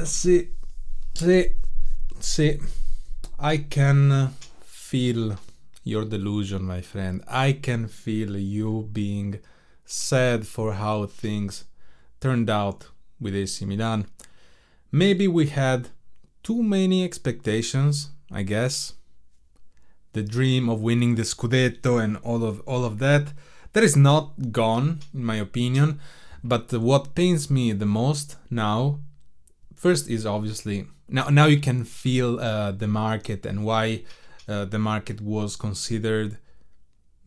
See, see, I can feel your delusion, my friend. I can feel you being sad for how things turned out with AC Milan. Maybe we had too many expectations, I guess. The dream of winning the Scudetto and all of that is not gone, in my opinion. But what pains me the most now, first is obviously now you can feel the market and why the market was considered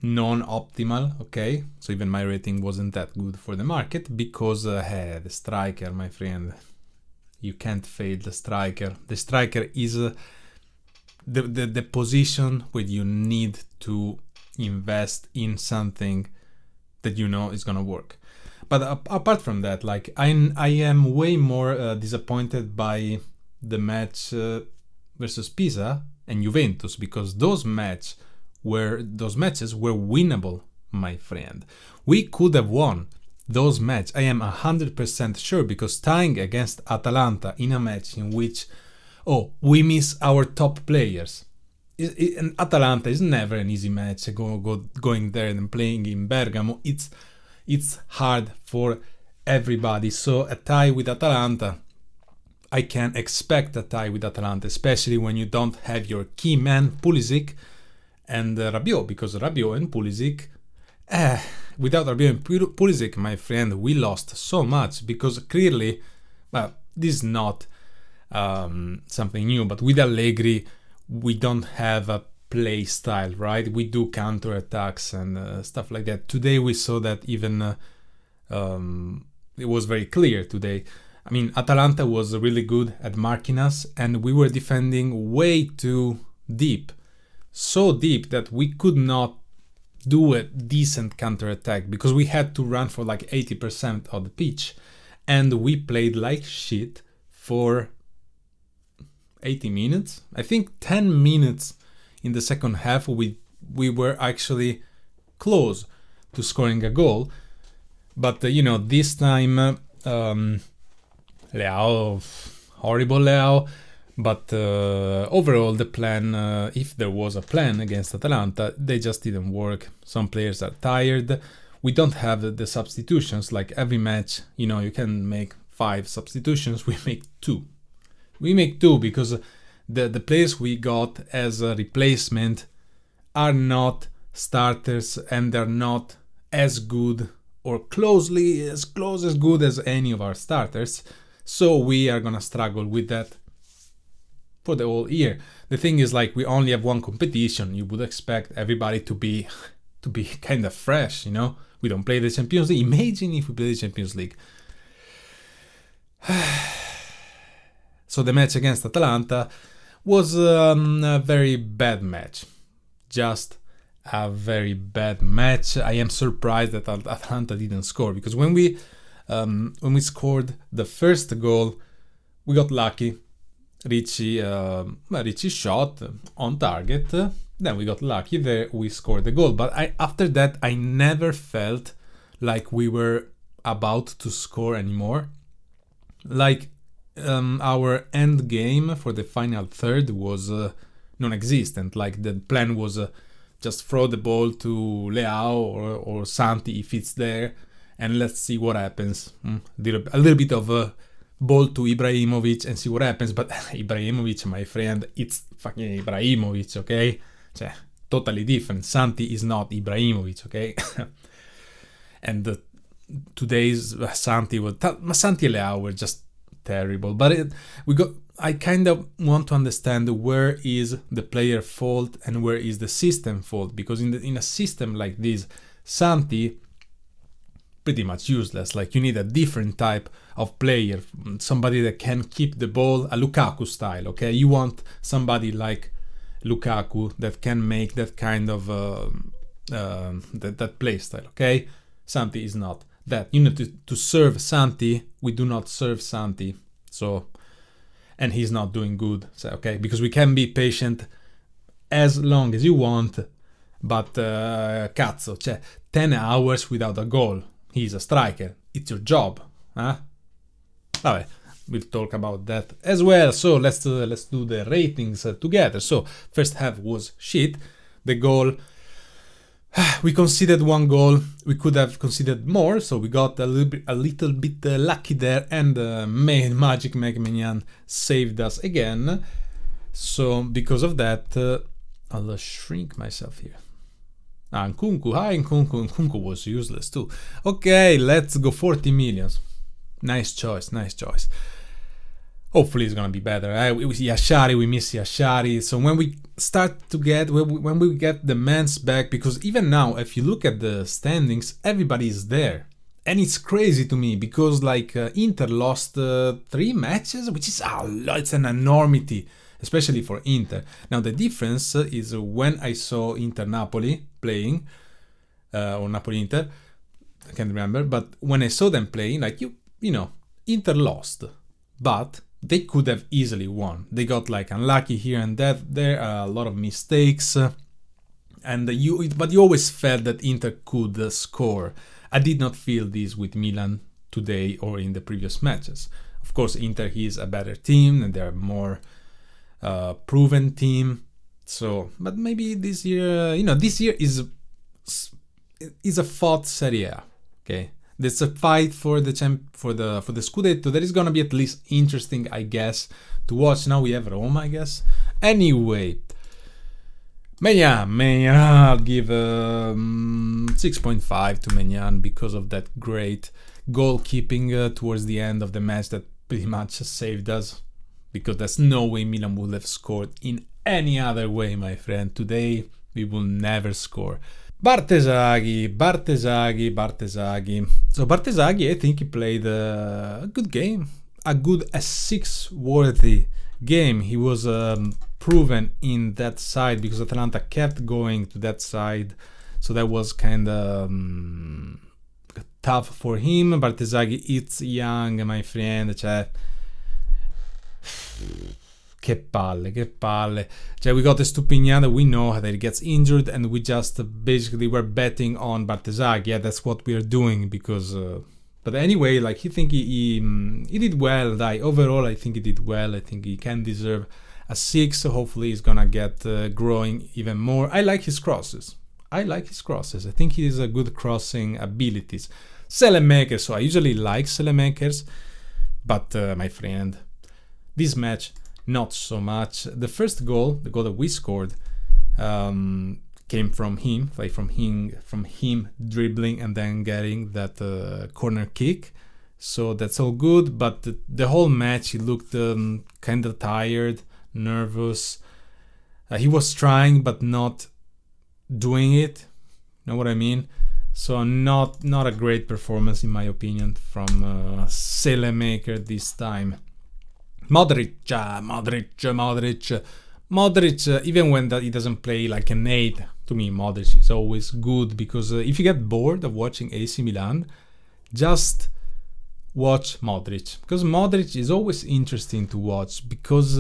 non-optimal. Okay, so even my rating wasn't that good for the market because the striker, my friend, you can't fail the striker. The striker is the position where you need to invest in something that you know is gonna work. But apart from that, like I am way more disappointed by the match versus Pisa and Juventus, because those matches were winnable, my friend. We could have won those matches. I am 100% sure, because tying against Atalanta in a match in which we miss our top players. And Atalanta is never an easy match. Going there and playing in Bergamo, it's hard for everybody. So a tie with Atalanta, I can expect a tie with Atalanta, especially when you don't have your key man Pulisic and Rabiot, because Rabiot and Pulisic, without Rabiot and Pulisic, my friend, we lost so much, because clearly, this is not something new, but with Allegri, we don't have a play style, right? We do counter attacks and stuff like that. Today we saw that even it was very clear today. I mean, Atalanta was really good at marking us, and we were defending way too deep. So deep that we could not do a decent counter attack, because we had to run for like 80% of the pitch, and we played like shit for 80 minutes. I think 10 minutes in the second half we were actually close to scoring a goal. But this time Leao, horrible Leao. But overall the plan, if there was a plan against Atalanta, they just didn't work. Some players are tired. We don't have the substitutions. Like every match, you can make 5 substitutions. We make 2. Because the players we got as a replacement are not starters, and they're not as good or close as good as any of our starters. So we are gonna struggle with that for the whole year. The thing is, like, we only have one competition. You would expect everybody to be kind of fresh, We don't play the Champions League. Imagine if we play the Champions League. So the match against Atalanta was a very bad match. Just a very bad match. I am surprised that Atalanta didn't score, because when we scored the first goal, we got lucky. Ricci shot on target. Then we got lucky there. We scored the goal. But after that, I never felt like we were about to score anymore. Like our end game for the final third was non-existent. Like the plan was just throw the ball to Leao or Santi if it's there, and let's see what happens. A little bit of a ball to Ibrahimovic and see what happens. But Ibrahimovic, my friend, it's fucking Ibrahimovic, okay? Totally different. Santi is not Ibrahimovic, okay? And today's Santi and Leao were just terrible. But I kind of want to understand where is the player fault and where is the system fault, because in a system like this, Santi pretty much useless. Like, you need a different type of player, somebody that can keep the ball, a Lukaku style, okay? You want somebody like Lukaku that can make that kind of that play style, okay? Santi is not that. You need to serve Santi. We do not serve Santi, so, and he's not doing good, so, okay? Because we can be patient as long as you want, but cazzo, 10 hours without a goal. He's a striker. It's your job, huh? Vabbè, we'll talk about that as well. So let's do the ratings together. So first half was shit. The goal, we conceded one goal. We could have conceded more, so we got a little bit lucky there, and Magic Megmanian saved us again. So because of that, I'll shrink myself here. Nkunku, hi Nkunku. Nkunku was useless too. Okay, let's go 40 millions. Nice choice. Hopefully it's gonna be better. We miss Yashari. So when we start to get, when we get the Mans back, because even now, if you look at the standings, everybody is there. And it's crazy to me, because like Inter lost 3 matches, which is it's an enormity, especially for Inter. Now the difference is when I saw Inter-Napoli playing, or Napoli-Inter, I can't remember, but when I saw them playing, like you know, Inter lost, but they could have easily won. They got like unlucky here and there, a lot of mistakes, but you always felt that Inter could score. I did not feel this with Milan today or in the previous matches. Of course, Inter is a better team and they're more proven team. So, but maybe this year, this year is a fought Serie A. Okay. There's a fight for the Scudetto that is gonna be at least interesting, I guess, to watch. Now we have Roma, I guess. Anyway, Maignan, I'll give 6.5 to Maignan because of that great goalkeeping towards the end of the match that pretty much saved us. Because there's no way Milan would have scored in any other way, my friend. Today we will never score. Bartesaghi. So Bartesaghi, I think he played a good game, a good assist-worthy game. He was proven in that side because Atalanta kept going to that side, so that was kind of tough for him. Bartesaghi, it's young, my friend. Che palle. We got Estupiñán that we know that he gets injured, and we just basically were betting on Bartesaghi. Yeah, that's what we are doing because... but anyway, like, he did well. Overall, I think he did well. I think he can deserve a 6. Hopefully he's gonna get growing even more. I like his crosses. I think he has a good crossing abilities. Selemakers, so I usually like Selemakers, but my friend, this match... not so much. The first goal, the goal that we scored, came from him, from him dribbling and then getting that corner kick. So that's all good. But the whole match, he looked kind of tired, nervous. He was trying, but not doing it. You know what I mean? So not a great performance, in my opinion, from Selemaker this time. Modric, even when he doesn't play like an 8, to me Modric is always good, because if you get bored of watching AC Milan, just watch Modric, because Modric is always interesting to watch, because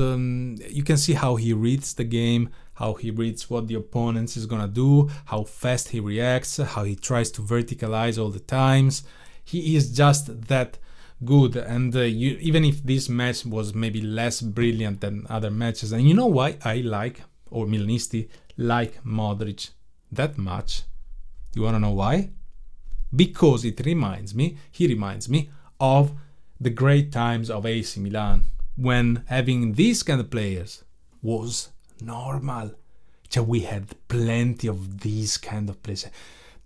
you can see how he reads the game, how he reads what the opponent is gonna do, how fast he reacts, how he tries to verticalize all the times. He is just that good, and even if this match was maybe less brilliant than other matches, and you know why I like, or Milanisti like Modric that much? You wanna know why? Because he reminds me of the great times of AC Milan, when having these kind of players was normal. We had plenty of these kind of players.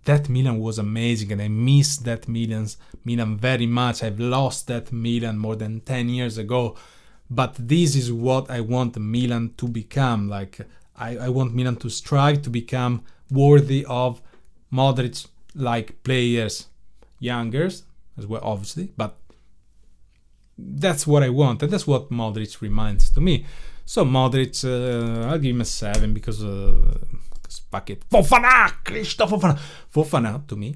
That Milan was amazing, and I miss that Milan very much. I've lost that Milan more than 10 years ago, but this is what I want Milan to become. Like, I want Milan to strive to become worthy of Modric-like players, younger as well, obviously, but that's what I want, and that's what Modric reminds to me. So Modric, I'll give him a 7 because fuck it. Fofana to me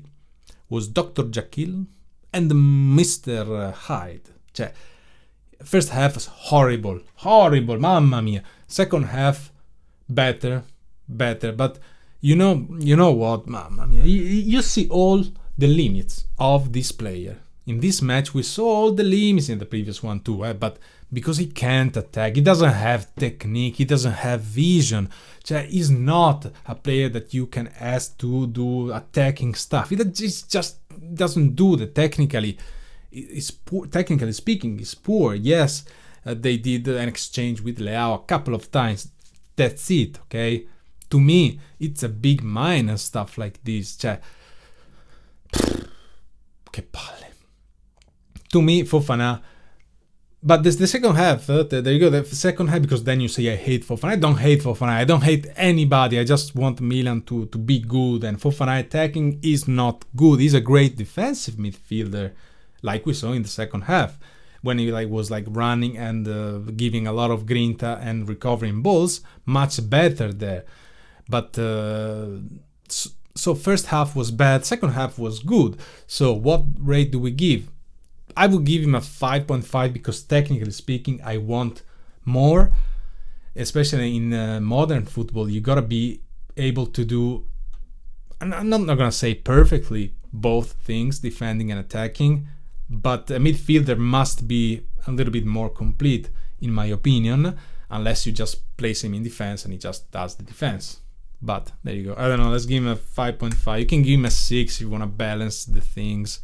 was Dr. Jekyll and Mr. Hyde. First half was horrible, mamma mia. Second half better, but you know what, mamma mia. You see all the limits of this player. In this match, we saw all the limits in the previous one too, but because he can't attack, he doesn't have technique, he doesn't have vision. He's not a player that you can ask to do attacking stuff. He just doesn't do that technically. It's poor, technically speaking, he's poor. Yes, they did an exchange with Leao a couple of times. That's it, okay? To me, it's a big minus stuff like this. Che palle. To me, Fofana. But this the second half. There you go. The second half, because then you say I hate Fofana. I don't hate Fofana. I don't hate anybody. I just want Milan to be good. And Fofana attacking is not good. He's a great defensive midfielder, like we saw in the second half when he was running and giving a lot of grinta and recovering balls. Much better there. But so first half was bad. Second half was good. So what rate do we give? I would give him a 5.5 because technically speaking, I want more. Especially in modern football, you gotta be able to do, I'm not gonna say perfectly, both things, defending and attacking, but a midfielder must be a little bit more complete, in my opinion, unless you just place him in defense and he just does the defense. But there you go. I don't know, let's give him a 5.5. You can give him a 6 if you want to balance the things.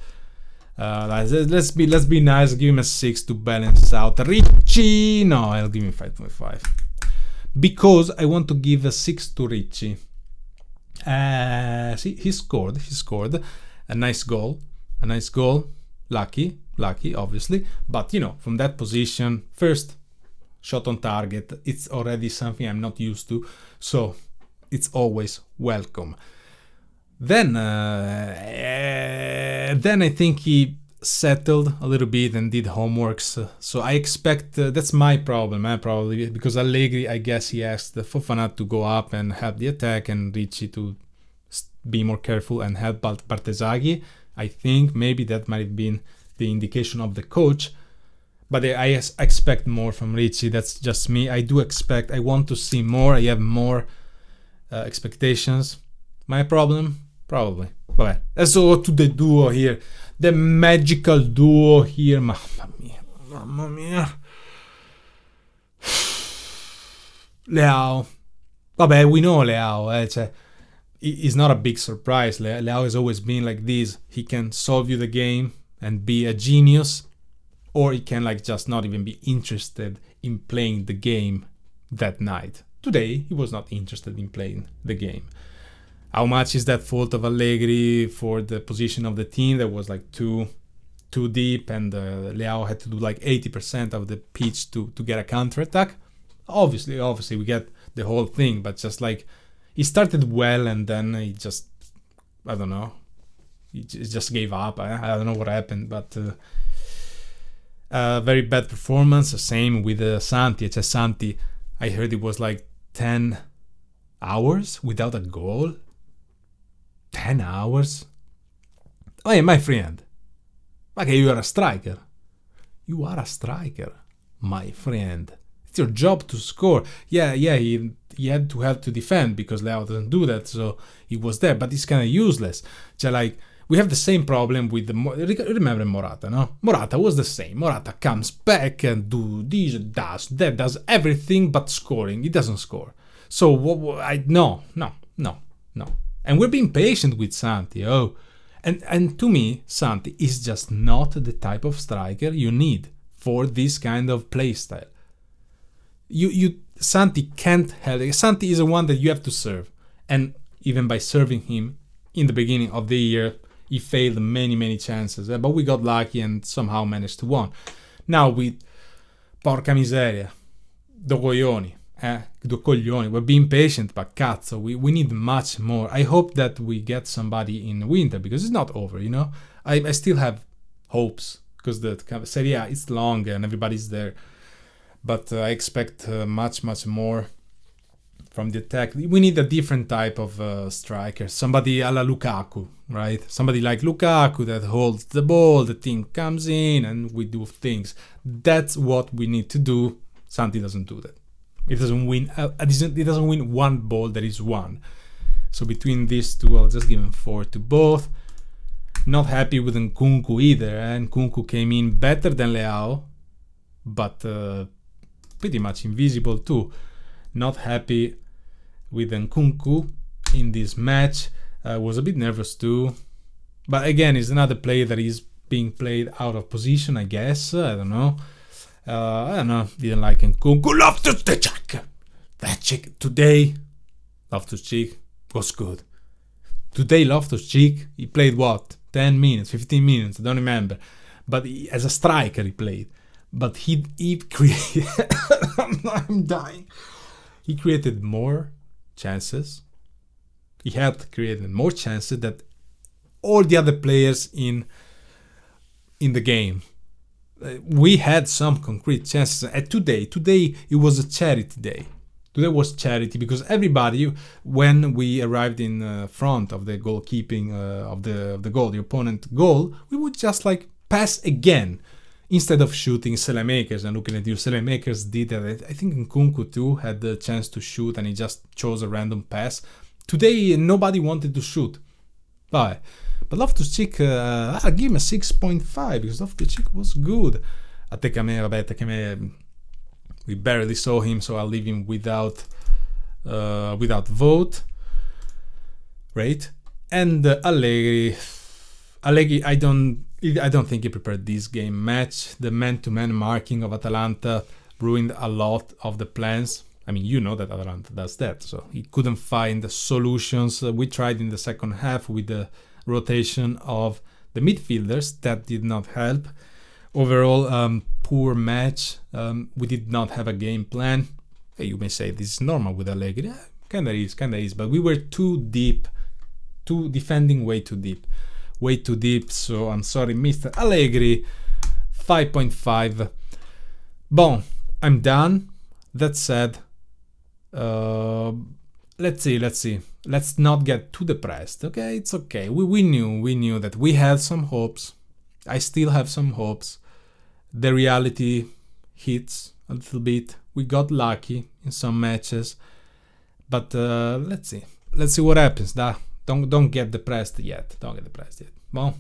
Let's be nice. Give him a 6 to balance out. Ricci, no, I'll give him 5.5 because I want to give a 6 to Ricci. See, he scored a nice goal. Lucky, obviously. But from that position, first shot on target. It's already something I'm not used to, so it's always welcome. Then I think he settled a little bit and did homeworks. So I expect that's my problem, probably because Allegri, I guess he asked Fofana to go up and help the attack and Ricci to be more careful and help Bartesaghi. I think maybe that might have been the indication of the coach. But I expect more from Ricci. That's just me. I want to see more. I have more expectations. My problem? Probably. Vabbè, adesso go to the duo here. The magical duo here. Mamma mia. Leao. Vabbè, we know Leao. It's not a big surprise. Leao has always been like this. He can solve you the game and be a genius. Or he can just not even be interested in playing the game that night. Today, he was not interested in playing the game. How much is that fault of Allegri for the position of the team that was too deep and Leao had to do 80% of the pitch to get a counter-attack? Obviously we get the whole thing, but just he started well and then he just, I don't know, he just gave up. I don't know what happened, but very bad performance. Same with Santi. Santi, I heard it was 10 hours without a goal. 10 hours? Oh, yeah, my friend. Okay, you are a striker. You are a striker, my friend. It's your job to score. Yeah, he had to help to defend because Leao doesn't do that, so he was there, but it's kind of useless. We have the same problem with remember Morata, no? Morata was the same. Morata comes back and does everything but scoring. He doesn't score. So, no. And we're being patient with Santi. And to me, Santi is just not the type of striker you need for this kind of play style. Santi can't help. Santi is the one that you have to serve. And even by serving him in the beginning of the year, he failed many chances. But we got lucky and somehow managed to win. Now with porca miseria, due coglioni, we're being patient, but cazzo, we need much more. I hope that we get somebody in winter because it's not over, I still have hopes because the Serie A is long and everybody's there, but I expect much more from the attack. We need a different type of striker, somebody a la Lukaku, right? Somebody like Lukaku that holds the ball, the team comes in and we do things. That's what we need to do. Santi doesn't do that. It doesn't win. It doesn't win one ball that is won. So between these two, I'll just give him 4 to both. Not happy with Nkunku either, and Nkunku came in better than Leao, but pretty much invisible too. Not happy with Nkunku in this match. Was a bit nervous too, but again, he's another player that is being played out of position, I guess. I don't know. Didn't like Nkunku. Loftus-Cheek. That chick today. Loftus-Cheek was good. Today, Loftus-Cheek, he played what? 10 minutes, 15 minutes, I don't remember. But as a striker, he played. But he created. I'm dying. He created more chances. He had created more chances than all the other players in the game. We had some concrete chances. And today it was a charity day. Today was charity because everybody, when we arrived in front of the goalkeeping of the goal, the opponent goal, we would just like pass again instead of shooting Selemakers and looking at you. Selemakers did that. I think Nkunku too had the chance to shoot and he just chose a random pass. Today nobody wanted to shoot. But Loftus-Cheek, I'll give him a 6.5 because Loftus-Cheek was good. Atekame, we barely saw him, so I'll leave him without vote. Right? And Allegri, I don't think he prepared this game match. The man-to-man marking of Atalanta ruined a lot of the plans. I mean, you know that Atalanta does that, so he couldn't find solutions. We tried in the second half with the rotation of the midfielders. That did not help. Overall, poor match. We did not have a game plan. You may say this is normal with Allegri. Yeah, kinda is. But we were too deep, defending way too deep. So I'm sorry, Mr. Allegri. 5.5. Bon, I'm done. That said, let's see. Let's not get too depressed. Okay, it's okay. We knew that we had some hopes. I still have some hopes. The reality hits a little bit. We got lucky in some matches, but let's see what happens. Don't get depressed yet. Bon,